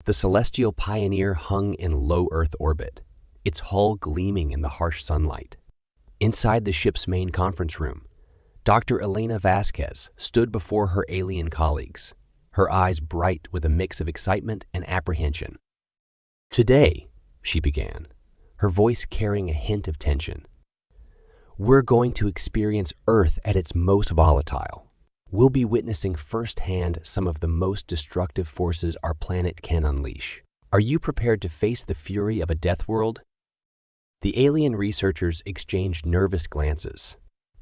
The celestial pioneer hung in low Earth orbit, its hull gleaming in the harsh sunlight. Inside the ship's main conference room, Dr. Elena Vasquez stood before her alien colleagues, her eyes bright with a mix of excitement and apprehension. "Today," she began, her voice carrying a hint of tension, "we're going to experience Earth at its most volatile. We'll be witnessing firsthand some of the most destructive forces our planet can unleash. Are you prepared to face the fury of a Deathworld?" The alien researchers exchanged nervous glances.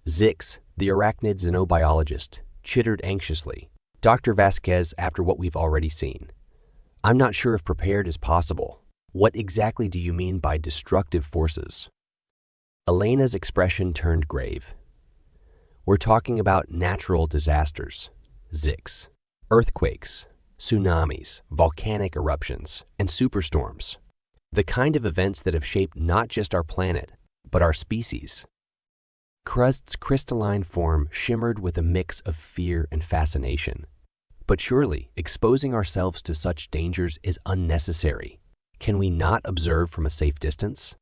Zix, the arachnid xenobiologist, chittered anxiously. "Dr. Vasquez, after what we've already seen, I'm not sure if prepared is possible. What exactly do you mean by destructive forces?" Elena's expression turned grave. "We're talking about natural disasters, Zix. Earthquakes, tsunamis, volcanic eruptions, and superstorms. The kind of events that have shaped not just our planet, but our species." Krust's crystalline form shimmered with a mix of fear and fascination. "But surely, exposing ourselves to such dangers is unnecessary. Can we not observe from a safe distance?"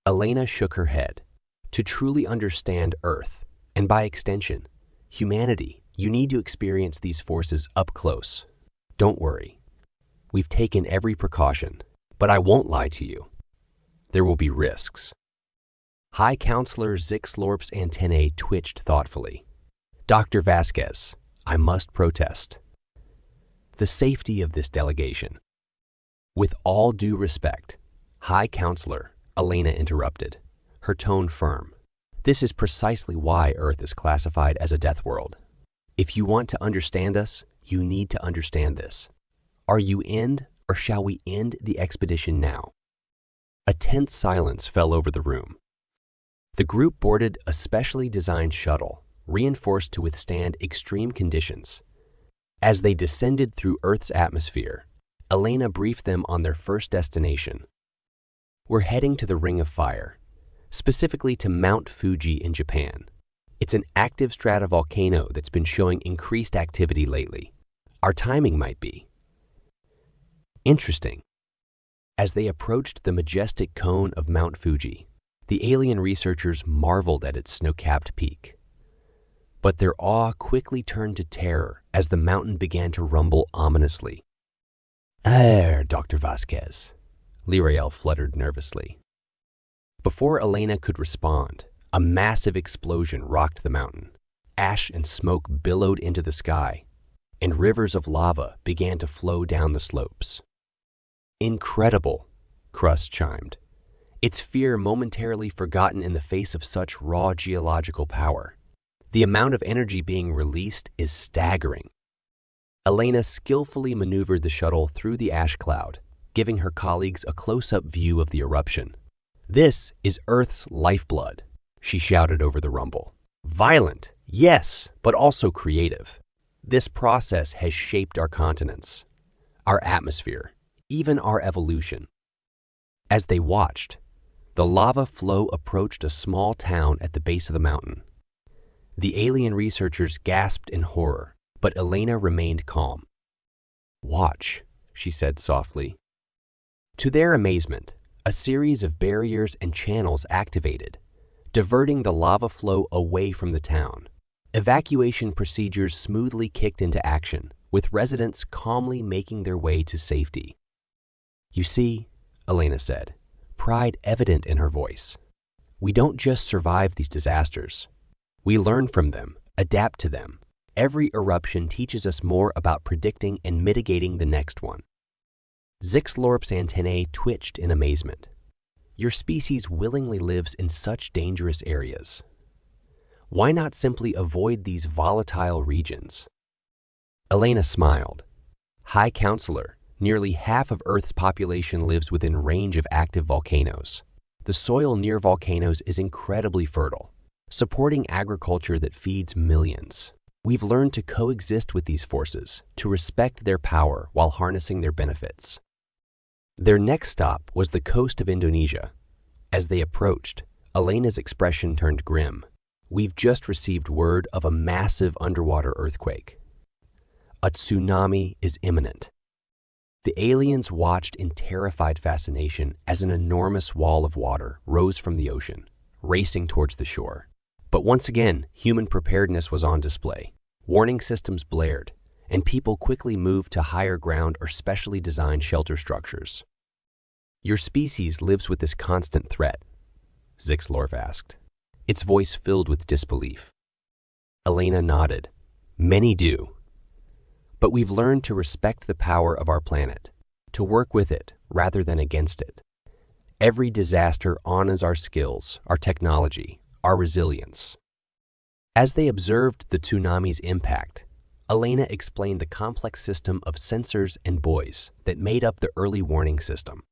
Elena shook her head. "To truly understand Earth, and by extension, humanity, you need to experience these forces up close. Don't worry. We've taken every precaution, but I won't lie to you. There will be risks." High Counselor Zixlorp's antennae twitched thoughtfully. "Dr. Vasquez, I must protest. The safety of this delegation." "With all due respect, High Counselor," Elena interrupted, her tone firm. "This is precisely why Earth is classified as a death world. If you want to understand us, you need to understand this. Are you in, or shall we end the expedition now?" A tense silence fell over the room. The group boarded a specially designed shuttle, reinforced to withstand extreme conditions. As they descended through Earth's atmosphere, Elena briefed them on their first destination. "We're heading to the Ring of Fire, specifically to Mount Fuji in Japan. It's an active stratovolcano that's been showing increased activity lately. Our timing might be interesting." As they approached the majestic cone of Mount Fuji, the alien researchers marveled at its snow-capped peak. But their awe quickly turned to terror as the mountain began to rumble ominously. Dr. Vasquez," Lirael fluttered nervously. Before Elena could respond, a massive explosion rocked the mountain. Ash and smoke billowed into the sky, and rivers of lava began to flow down the slopes. "Incredible," Krust chimed, its fear momentarily forgotten in the face of such raw geological power. "The amount of energy being released is staggering." Elena skillfully maneuvered the shuttle through the ash cloud, giving her colleagues a close-up view of the eruption. "This is Earth's lifeblood," she shouted over the rumble. "Violent, yes, but also creative. This process has shaped our continents, our atmosphere, even our evolution." As they watched, the lava flow approached a small town at the base of the mountain. The alien researchers gasped in horror, but Elena remained calm. "Watch," she said softly. To their amazement, a series of barriers and channels activated, diverting the lava flow away from the town. Evacuation procedures smoothly kicked into action, with residents calmly making their way to safety. "You see," Elena said, pride evident in her voice, "we don't just survive these disasters. We learn from them, adapt to them. Every eruption teaches us more about predicting and mitigating the next one." Zixlorp's antennae twitched in amazement. "Your species willingly lives in such dangerous areas. Why not simply avoid these volatile regions?" Elena smiled. "High Counselor, nearly half of Earth's population lives within range of active volcanoes. The soil near volcanoes is incredibly fertile, supporting agriculture that feeds millions. We've learned to coexist with these forces, to respect their power while harnessing their benefits." Their next stop was the coast of Indonesia. As they approached, Elena's expression turned grim. "We've just received word of a massive underwater earthquake. A tsunami is imminent." The aliens watched in terrified fascination as an enormous wall of water rose from the ocean, racing towards the shore. But once again, human preparedness was on display. Warning systems blared, and people quickly moved to higher ground or specially designed shelter structures. "Your species lives with this constant threat," Zixlorf asked, its voice filled with disbelief. Elena nodded. "Many do. But we've learned to respect the power of our planet, to work with it rather than against it. Every disaster honors our skills, our technology, our resilience." As they observed the tsunami's impact, Elena explained the complex system of sensors and buoys that made up the early warning system.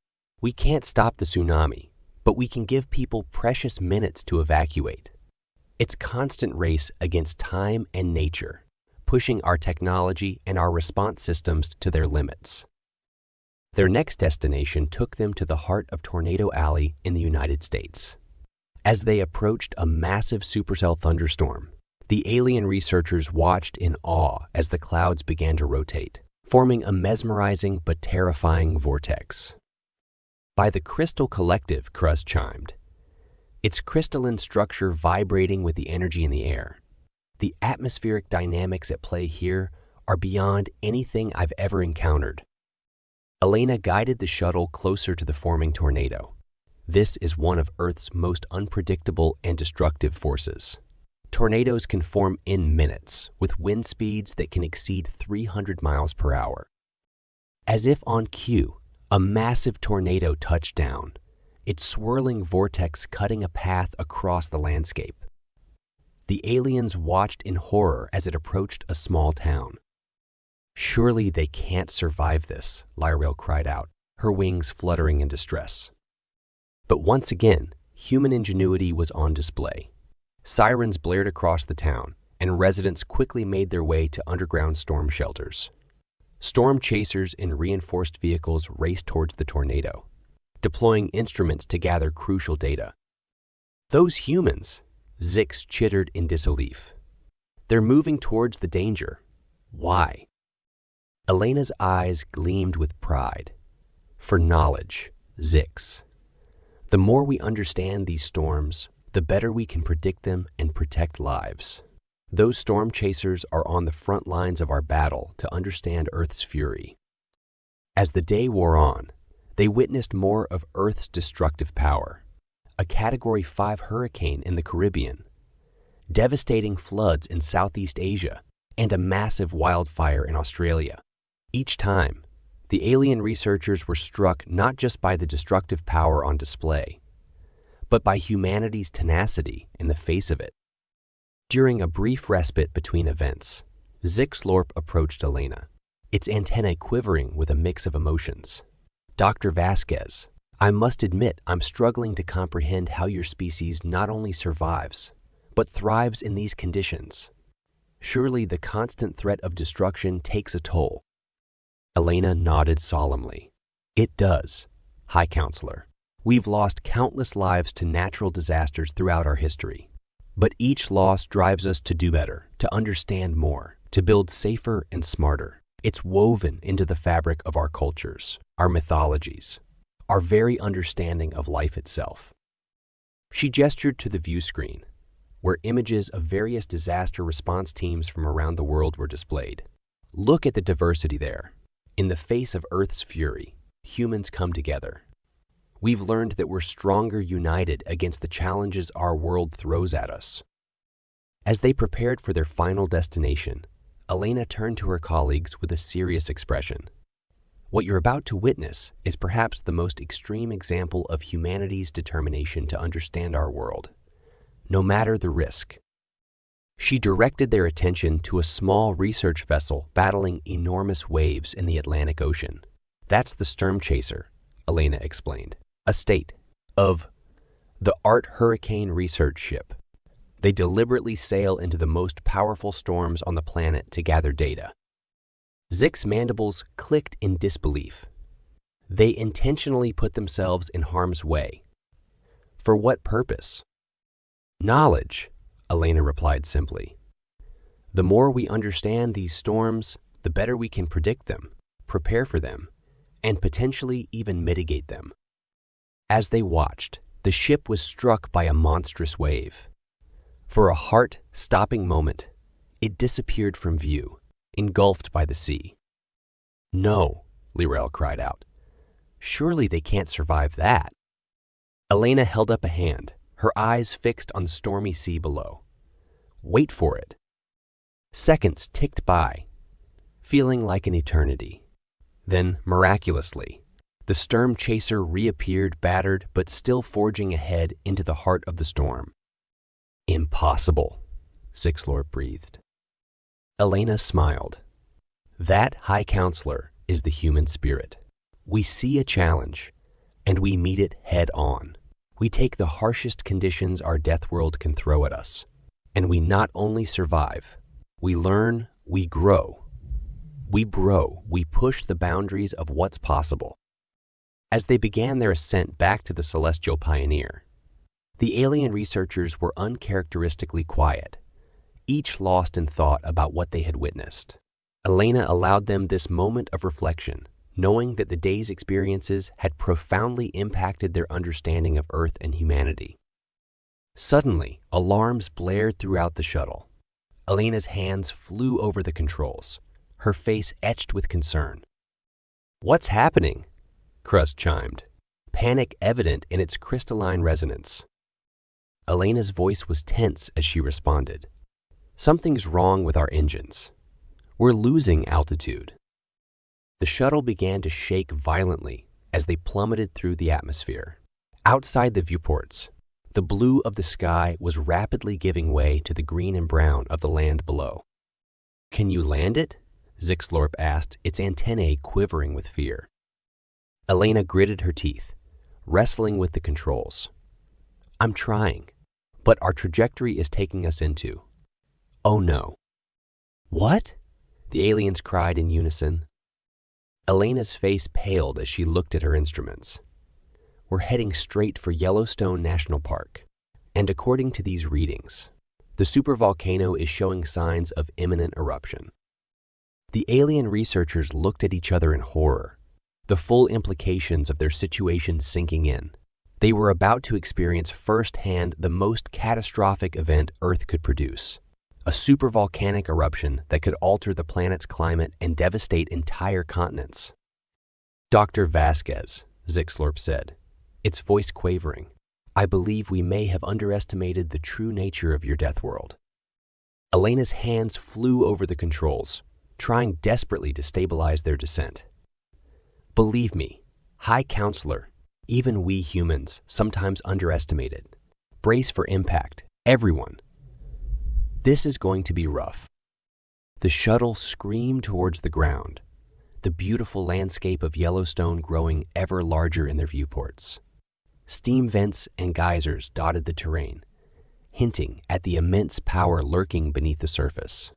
"We can't stop the tsunami, but we can give people precious minutes to evacuate. It's constant race against time and nature, pushing our technology and our response systems to their limits." Their next destination took them to the heart of Tornado Alley in the United States. As they approached a massive supercell thunderstorm, the alien researchers watched in awe as the clouds began to rotate, forming a mesmerizing but terrifying vortex. "By the Crystal Collective," Kruz chimed, its crystalline structure vibrating with the energy in the air. "The atmospheric dynamics at play here are beyond anything I've ever encountered." Elena guided the shuttle closer to the forming tornado. "This is one of Earth's most unpredictable and destructive forces. Tornadoes can form in minutes, with wind speeds that can exceed 300 miles per hour. As if on cue, a massive tornado touched down, its swirling vortex cutting a path across the landscape. The aliens watched in horror as it approached a small town. "Surely they can't survive this," Lyrael cried out, her wings fluttering in distress. But once again, human ingenuity was on display. Sirens blared across the town, and residents quickly made their way to underground storm shelters. Storm chasers in reinforced vehicles raced towards the tornado, deploying instruments to gather crucial data. "Those humans," Zix chittered in disbelief. "They're moving towards the danger. Why?" Elena's eyes gleamed with pride. "For knowledge, Zix. The more we understand these storms, the better we can predict them and protect lives. Those storm chasers are on the front lines of our battle to understand Earth's fury." As the day wore on, they witnessed more of Earth's destructive power. A Category 5 hurricane in the Caribbean, devastating floods in Southeast Asia, and a massive wildfire in Australia. Each time, the alien researchers were struck not just by the destructive power on display, but by humanity's tenacity in the face of it. During a brief respite between events, Zixlorp approached Elena, its antennae quivering with a mix of emotions. "Dr. Vasquez, I must admit I'm struggling to comprehend how your species not only survives, but thrives in these conditions. Surely the constant threat of destruction takes a toll." Elena nodded solemnly. "It does, High Counselor. We've lost countless lives to natural disasters throughout our history. But each loss drives us to do better, to understand more, to build safer and smarter. It's woven into the fabric of our cultures, our mythologies, our very understanding of life itself." She gestured to the view screen, where images of various disaster response teams from around the world were displayed. "Look at the diversity there. In the face of Earth's fury, humans come together. We've learned that we're stronger united against the challenges our world throws at us." As they prepared for their final destination, Elena turned to her colleagues with a serious expression. "What you're about to witness is perhaps the most extreme example of humanity's determination to understand our world, no matter the risk." She directed their attention to a small research vessel battling enormous waves in the Atlantic Ocean. "That's the Storm Chaser," Elena explained, "a state of the Art Hurricane Research Ship. They deliberately sail into the most powerful storms on the planet to gather data." Zix's mandibles clicked in disbelief. They intentionally put themselves in harm's way. For what purpose? "Knowledge," Elena replied simply. "The more we understand these storms, the better we can predict them, prepare for them, and potentially even mitigate them. As they watched, the ship was struck by a monstrous wave. For a heart-stopping moment, it disappeared from view, engulfed by the sea. "No," Lirel cried out. "Surely they can't survive that." Elena held up a hand, her eyes fixed on the stormy sea below. "Wait for it." Seconds ticked by, feeling like an eternity. Then, miraculously, the stern chaser reappeared battered but still forging ahead into the heart of the storm. "Impossible," Sixlorp breathed. Elena smiled. That High Counselor is the human spirit. We see a challenge, and we meet it head on. We take the harshest conditions our Deathworld can throw at us, and we not only survive, we learn, we grow. We push the boundaries of what's possible. As they began their ascent back to the Celestial Pioneer, the alien researchers were uncharacteristically quiet, each lost in thought about what they had witnessed. Elena allowed them this moment of reflection, knowing that the day's experiences had profoundly impacted their understanding of Earth and humanity. Suddenly, alarms blared throughout the shuttle. Elena's hands flew over the controls, her face etched with concern. "What's happening?" Crust chimed, panic evident in its crystalline resonance. Elena's voice was tense as she responded. "Something's wrong with our engines. We're losing altitude." The shuttle began to shake violently as they plummeted through the atmosphere. Outside the viewports, the blue of the sky was rapidly giving way to the green and brown of the land below. "Can you land it?" Zixlorp asked, its antennae quivering with fear. Elena gritted her teeth, wrestling with the controls. "I'm trying, but our trajectory is taking us into..." "Oh no." "What?" the aliens cried in unison. Elena's face paled as she looked at her instruments. "We're heading straight for Yellowstone National Park, and according to these readings, the supervolcano is showing signs of imminent eruption." The alien researchers looked at each other in horror, the full implications of their situation sinking in. They were about to experience firsthand the most catastrophic event Earth could produce, a supervolcanic eruption that could alter the planet's climate and devastate entire continents. "Dr. Vasquez," Zixlorp said, its voice quavering, "I believe we may have underestimated the true nature of your Deathworld." Elena's hands flew over the controls, trying desperately to stabilize their descent. "Believe me, High Counselor, even we humans sometimes underestimate it. Brace for impact, everyone. This is going to be rough." The shuttle screamed towards the ground, the beautiful landscape of Yellowstone growing ever larger in their viewports. Steam vents and geysers dotted the terrain, hinting at the immense power lurking beneath the surface.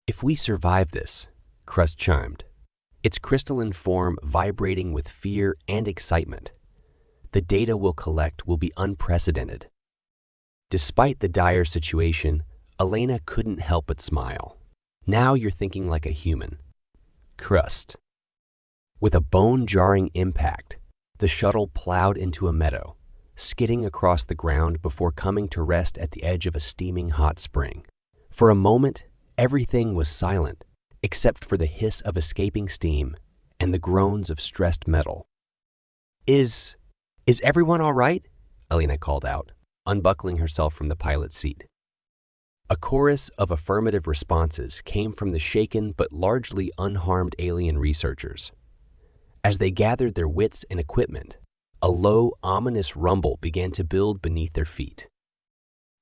"If we survive this," Crust chimed, its crystalline form vibrating with fear and excitement, "the data we'll collect will be unprecedented." Despite the dire situation, Elena couldn't help but smile. "Now you're thinking like a human." Crust. With a bone-jarring impact, the shuttle plowed into a meadow, skidding across the ground before coming to rest at the edge of a steaming hot spring. For a moment, everything was silent, except for the hiss of escaping steam and the groans of stressed metal. Is everyone all right?" Elena called out, unbuckling herself from the pilot's seat. A chorus of affirmative responses came from the shaken but largely unharmed alien researchers. As they gathered their wits and equipment, a low, ominous rumble began to build beneath their feet.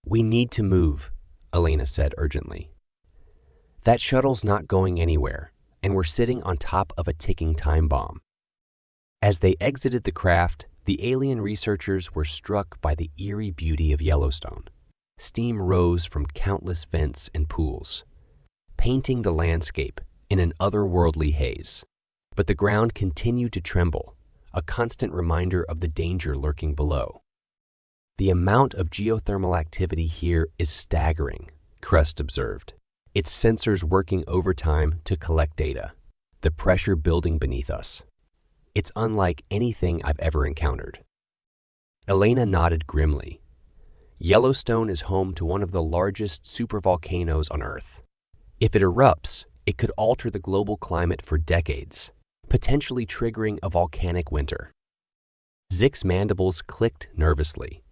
"We need to move," Elena said urgently. "That shuttle's not going anywhere, and we're sitting on top of a ticking time bomb." As they exited the craft, the alien researchers were struck by the eerie beauty of Yellowstone. Steam rose from countless vents and pools, painting the landscape in an otherworldly haze. But the ground continued to tremble, a constant reminder of the danger lurking below. "The amount of geothermal activity here is staggering," Crust observed, its sensors working overtime to collect data, the pressure building beneath us. It's unlike anything I've ever encountered. Elena nodded grimly. Yellowstone is home to one of the largest supervolcanoes on Earth. If it erupts, it could alter the global climate for decades, potentially triggering a volcanic winter. Zick's mandibles clicked nervously.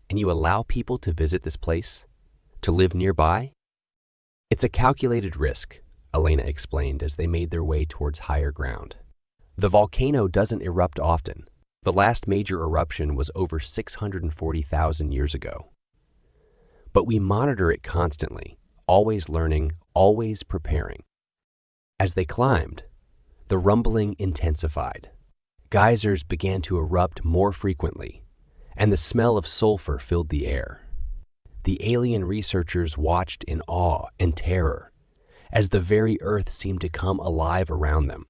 And you allow people to visit this place? To live nearby? It's a calculated risk, Elena explained as they made their way towards higher ground. The volcano doesn't erupt often. The last major eruption was over 640,000 years ago. But we monitor it constantly, always learning, always preparing. As they climbed, the rumbling intensified. Geysers began to erupt more frequently, and the smell of sulfur filled the air. The alien researchers watched in awe and terror, as the very earth seemed to come alive around them.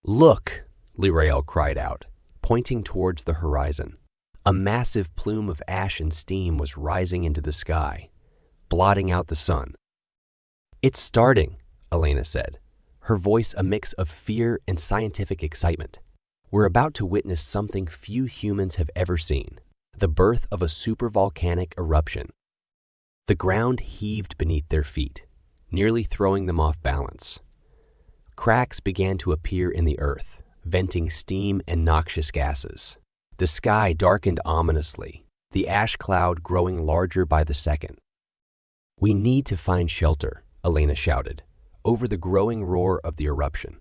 "Look!" Lirael cried out, pointing towards the horizon. A massive plume of ash and steam was rising into the sky, blotting out the sun. "It's starting," Elena said, her voice a mix of fear and scientific excitement. "We're about to witness something few humans have ever seen, the birth of a supervolcanic eruption." The ground heaved beneath their feet, nearly throwing them off balance. Cracks began to appear in the earth, venting steam and noxious gases. The sky darkened ominously, the ash cloud growing larger by the second. "We need to find shelter," Elena shouted, over the growing roar of the eruption.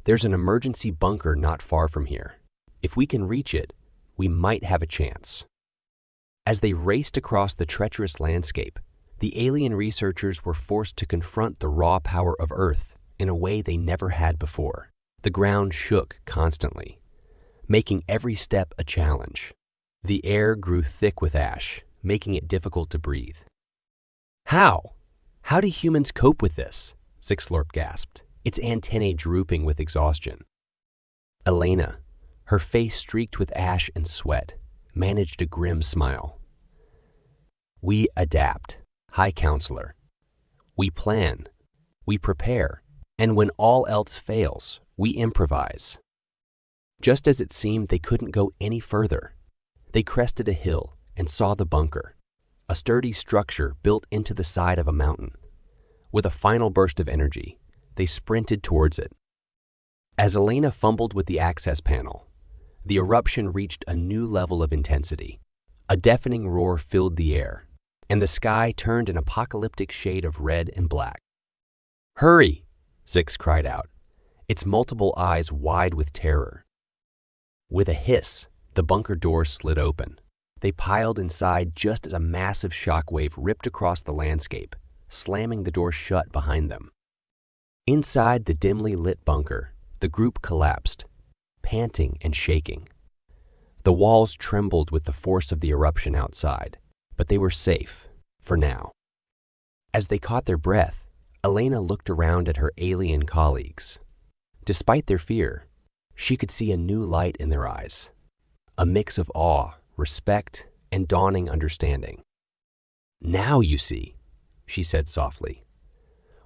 "There's an emergency bunker not far from here. If we can reach it, we might have a chance." As they raced across the treacherous landscape, the alien researchers were forced to confront the raw power of Earth in a way they never had before. The ground shook constantly, making every step a challenge. The air grew thick with ash, making it difficult to breathe. How? How do humans cope with this?" Zixlorp gasped, its antennae drooping with exhaustion. Elena, her face streaked with ash and sweat, managed a grim smile. "We adapt, High Counselor. We plan, we prepare, and when all else fails, we improvise." Just as it seemed they couldn't go any further, they crested a hill and saw the bunker, a sturdy structure built into the side of a mountain. With a final burst of energy, they sprinted towards it. As Elena fumbled with the access panel, the eruption reached a new level of intensity. A deafening roar filled the air, and the sky turned an apocalyptic shade of red and black. "Hurry!" Zix cried out, its multiple eyes wide with terror. With a hiss, the bunker door slid open. They piled inside just as a massive shockwave ripped across the landscape, slamming the door shut behind them. Inside the dimly lit bunker, the group collapsed, panting and shaking. The walls trembled with the force of the eruption outside, but they were safe, for now. As they caught their breath, Elena looked around at her alien colleagues. Despite their fear, she could see a new light in their eyes, a mix of awe, respect, and dawning understanding. "Now you see," she said softly,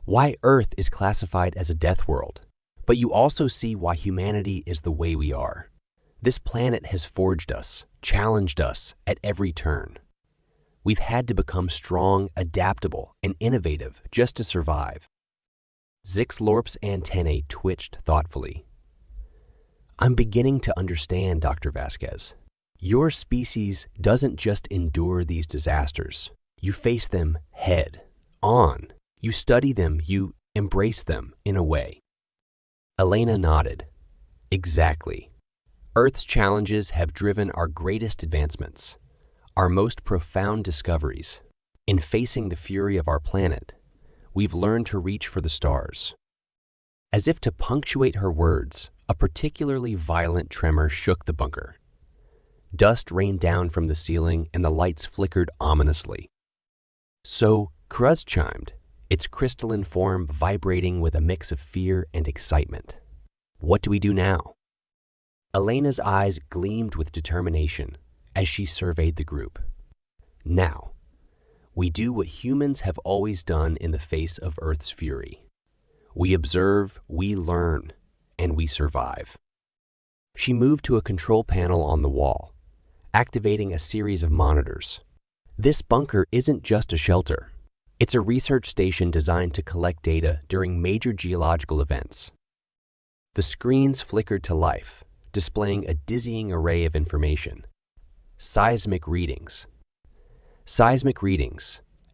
"why Earth is classified as a death world, but you also see why humanity is the way we are. This planet has forged us, challenged us at every turn. We've had to become strong, adaptable, and innovative just to survive." Zixlorp's antennae twitched thoughtfully. "I'm beginning to understand, Dr. Vasquez. Your species doesn't just endure these disasters. You face them head on. You study them, you embrace them in a way." Elena nodded. "Exactly. Earth's challenges have driven our greatest advancements, our most profound discoveries. In facing the fury of our planet, we've learned to reach for the stars." As if to punctuate her words, a particularly violent tremor shook the bunker. Dust rained down from the ceiling and the lights flickered ominously. So Kruz chimed, its crystalline form vibrating with a mix of fear and excitement. "What do we do now?" Elena's eyes gleamed with determination as she surveyed the group. "Now, we do what humans have always done in the face of Earth's fury. We observe, we learn, and we survive." She moved to a control panel on the wall, activating a series of monitors. This bunker isn't just a shelter. It's a research station designed to collect data during major geological events. The screens flickered to life, displaying a dizzying array of information. Seismic readings,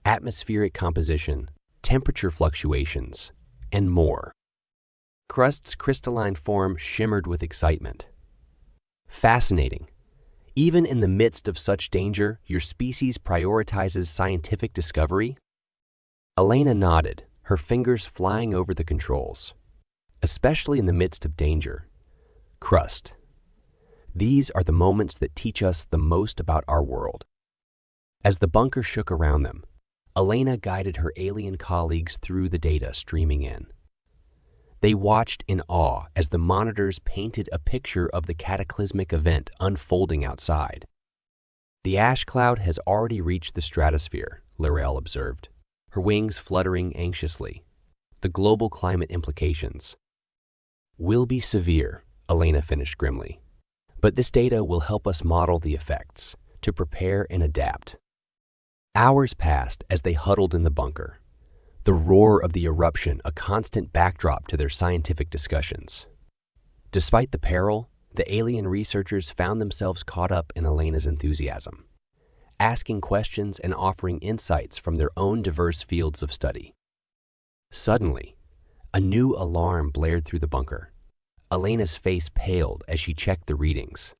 atmospheric composition, temperature fluctuations, and more. Crust's crystalline form shimmered with excitement. Fascinating. Even in the midst of such danger, your species prioritizes scientific discovery? Elena nodded, her fingers flying over the controls. Especially in the midst of danger. Crust. These are the moments that teach us the most about our world. As the bunker shook around them, Elena guided her alien colleagues through the data streaming in. They watched in awe as the monitors painted a picture of the cataclysmic event unfolding outside. The ash cloud has already reached the stratosphere, Lorel observed, her wings fluttering anxiously. The global climate implications will be severe, Elena finished grimly. But this data will help us model the effects, to prepare and adapt. Hours passed as they huddled in the bunker, the roar of the eruption a constant backdrop to their scientific discussions. Despite the peril, the alien researchers found themselves caught up in Elena's enthusiasm, asking questions and offering insights from their own diverse fields of study. Suddenly, a new alarm blared through the bunker. Elena's face paled as she checked the readings.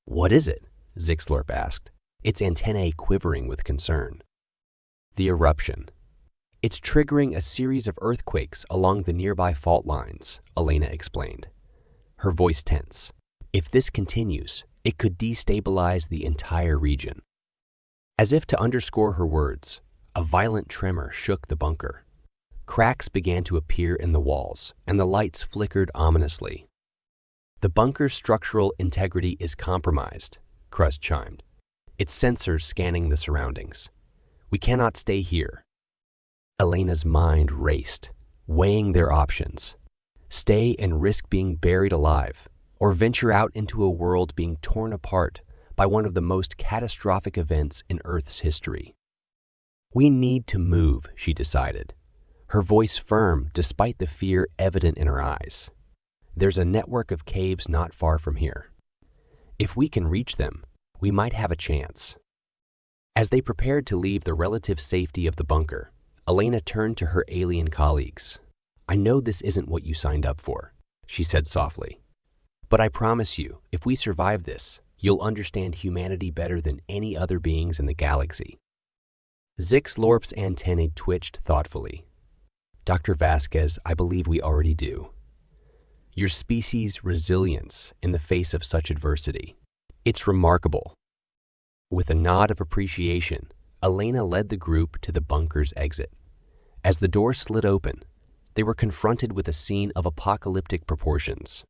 "What is it?" Zixlorp asked, its antennae quivering with concern. "The eruption. It's triggering a series of earthquakes along the nearby fault lines," Elena explained, her voice tense. "If this continues, it could destabilize the entire region." As if to underscore her words, a violent tremor shook the bunker. Cracks began to appear in the walls, and the lights flickered ominously. "The bunker's structural integrity is compromised," Crust chimed, its sensors scanning the surroundings. "We cannot stay here." Elena's mind raced, weighing their options. Stay and risk being buried alive, or venture out into a world being torn apart by one of the most catastrophic events in Earth's history. "We need to move," she decided, her voice firm despite the fear evident in her eyes. "There's a network of caves not far from here. If we can reach them, we might have a chance." As they prepared to leave the relative safety of the bunker, Elena turned to her alien colleagues. "I know this isn't what you signed up for," she said softly. "But I promise you, if we survive this, you'll understand humanity better than any other beings in the galaxy." Zixlorp's antennae twitched thoughtfully. "Dr. Vasquez, I believe we already do. Your species' resilience in the face of such adversity. It's remarkable." With a nod of appreciation, Elena led the group to the bunker's exit. As the door slid open, they were confronted with a scene of apocalyptic proportions.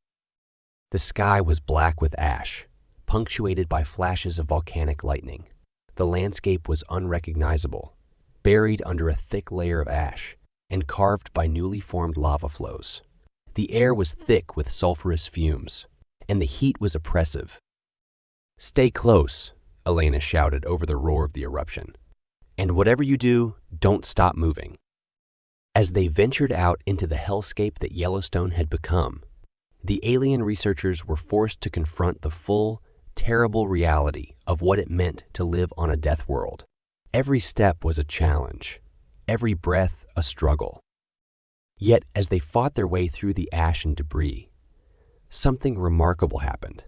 The sky was black with ash, punctuated by flashes of volcanic lightning. The landscape was unrecognizable, buried under a thick layer of ash and carved by newly formed lava flows. The air was thick with sulfurous fumes, and the heat was oppressive. "Stay close," Elena shouted over the roar of the eruption. "And whatever you do, don't stop moving." As they ventured out into the hellscape that Yellowstone had become, the alien researchers were forced to confront the full, terrible reality of what it meant to live on a death world. Every step was a challenge, every breath a struggle. Yet as they fought their way through the ash and debris, something remarkable happened.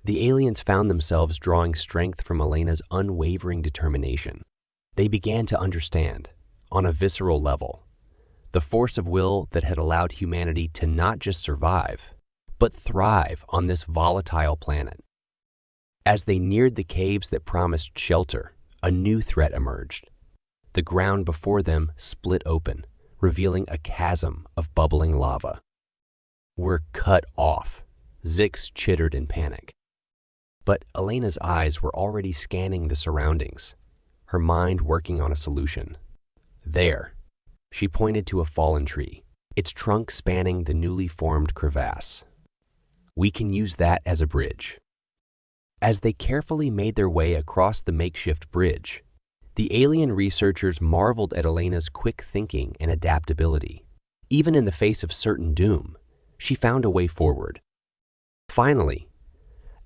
The aliens found themselves drawing strength from Elena's unwavering determination. They began to understand, on a visceral level, the force of will that had allowed humanity to not just survive, but thrive on this volatile planet. As they neared the caves that promised shelter, a new threat emerged. The ground before them split open, revealing a chasm of bubbling lava. "We're cut off," Zix chittered in panic. But Elena's eyes were already scanning the surroundings, her mind working on a solution. "There," she pointed to a fallen tree, its trunk spanning the newly formed crevasse. We can use that as a bridge." As they carefully made their way across the makeshift bridge, the alien researchers marveled at Elena's quick thinking and adaptability. Even in the face of certain doom, she found a way forward. Finally,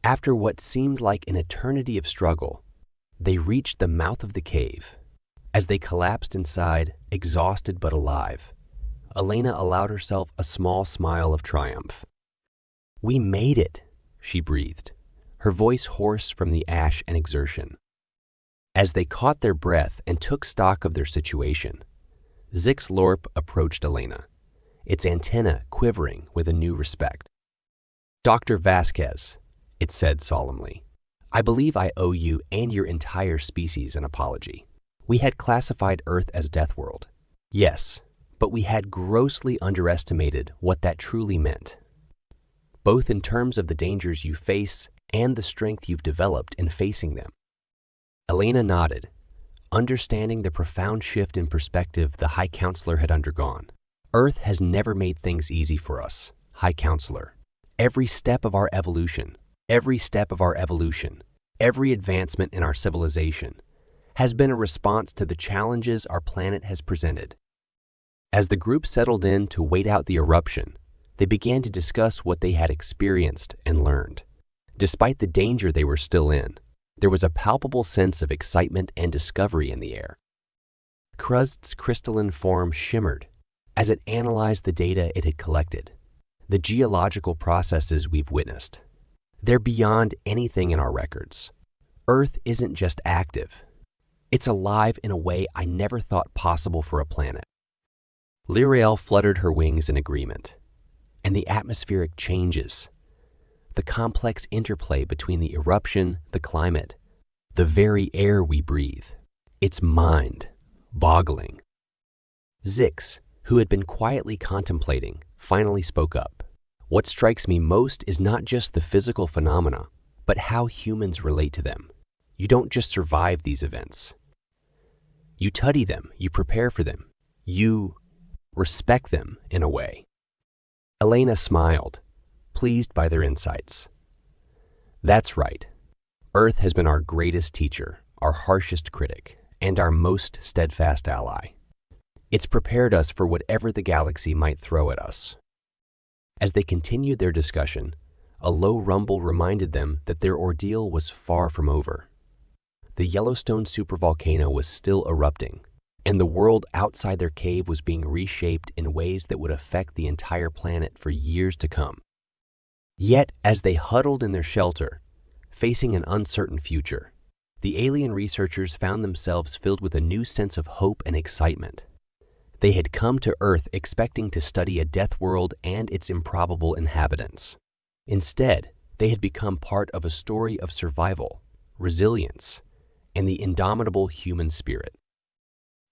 after what seemed like an eternity of struggle, they reached the mouth of the cave. As they collapsed inside, exhausted but alive, Elena allowed herself a small smile of triumph. "We made it," she breathed, her voice hoarse from the ash and exertion. As they caught their breath and took stock of their situation, Zixlorp approached Elena, its antenna quivering with a new respect. "Dr. Vasquez," it said solemnly, "I believe I owe you and your entire species an apology. We had classified Earth as Deathworld. Yes, but we had grossly underestimated what that truly meant, both in terms of the dangers you face and the strength you've developed in facing them." Elena nodded, understanding the profound shift in perspective the High Counselor had undergone. "Earth has never made things easy for us, High Counselor. Every step of our evolution, every advancement in our civilization has been a response to the challenges our planet has presented." As the group settled in to wait out the eruption, they began to discuss what they had experienced and learned. Despite the danger they were still in, there was a palpable sense of excitement and discovery in the air. Krust's crystalline form shimmered as it analyzed the data it had collected. The geological processes we've witnessed, they're beyond anything in our records. Earth isn't just active. It's alive in a way I never thought possible for a planet. Lyrael fluttered her wings in agreement, and the atmospheric changes, the complex interplay between the eruption, the climate, the very air we breathe, it's mind-boggling. Zix, who had been quietly contemplating, finally spoke up. "What strikes me most is not just the physical phenomena, but how humans relate to them. You don't just survive these events. You study them, you prepare for them, you respect them in a way." Elena smiled, pleased by their insights. "That's right. Earth has been our greatest teacher, our harshest critic, and our most steadfast ally. It's prepared us for whatever the galaxy might throw at us." As they continued their discussion, a low rumble reminded them that their ordeal was far from over. The Yellowstone supervolcano was still erupting, and the world outside their cave was being reshaped in ways that would affect the entire planet for years to come. Yet, as they huddled in their shelter, facing an uncertain future, the alien researchers found themselves filled with a new sense of hope and excitement. They had come to Earth expecting to study a death world and its improbable inhabitants. Instead, they had become part of a story of survival, resilience, and the indomitable human spirit.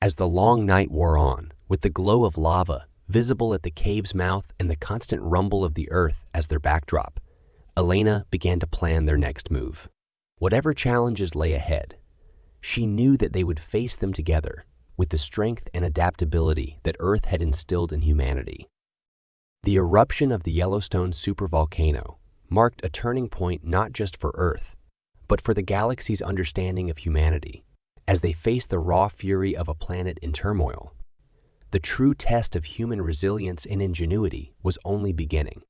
As the long night wore on, with the glow of lava visible at the cave's mouth and the constant rumble of the earth as their backdrop, Elena began to plan their next move. Whatever challenges lay ahead, she knew that they would face them together with the strength and adaptability that Earth had instilled in humanity. The eruption of the Yellowstone supervolcano marked a turning point not just for Earth, but for the galaxy's understanding of humanity. As they faced the raw fury of a planet in turmoil, the true test of human resilience and ingenuity was only beginning.